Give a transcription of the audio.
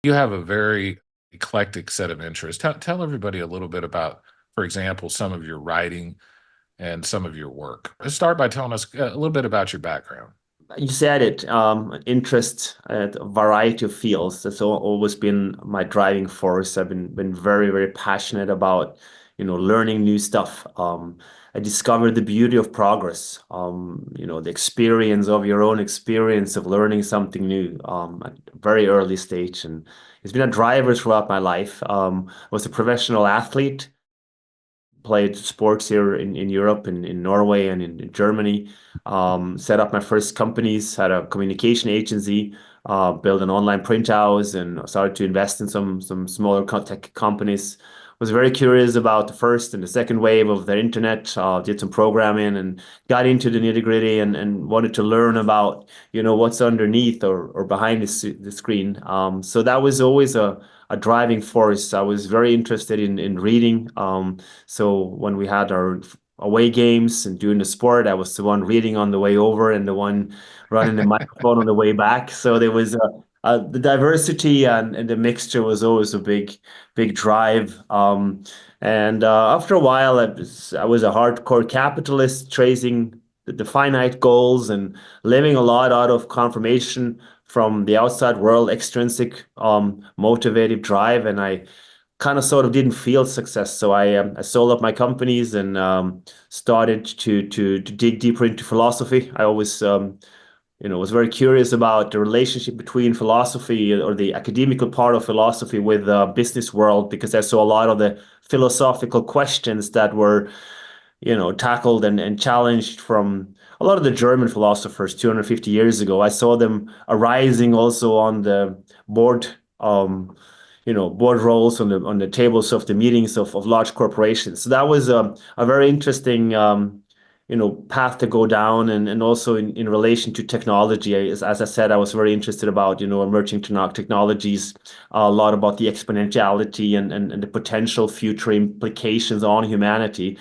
You have a very eclectic set of interests. Tell everybody a little bit about, for example, some of your writing and some of your work. Let's start by telling us a little bit about your background. You said it, interest at a variety of fields. That's always been my driving force. I've been very, very passionate about, learning new stuff. I discovered the beauty of progress, the experience of your own experience of learning something new, at a very early stage. And it's been a driver throughout my life. I was a professional athlete, played sports here in Europe, in Norway and in Germany. Set up my first companies, had a communication agency, built an online print house, and started to invest in some smaller tech companies. Was very curious about the first and the second wave of the internet. Did some programming and got into the nitty-gritty and wanted to learn about what's underneath or behind the screen. So that was always a driving force. I was very interested in reading. So when we had our away games and doing the sport, I was the one reading on the way over and the one running the microphone on the way back. So there was the diversity and the mixture was always a big drive. And after a while, I was a hardcore capitalist, chasing the finite goals and living a lot out of confirmation from the outside world, extrinsic motivative drive, and I kind of sort of didn't feel success. So I sold up my companies and started to dig deeper into philosophy. I always was very curious about the relationship between philosophy or the academical part of philosophy with the business world, because I saw a lot of the philosophical questions that were tackled and challenged from a lot of the German philosophers 250 years ago. I saw them arising also on the board, board roles on the tables of the meetings of large corporations. So that was a very interesting, path to go down, and also in relation to technology. As I said, I was very interested about, emerging technologies, a lot about the exponentiality and the potential future implications on humanity.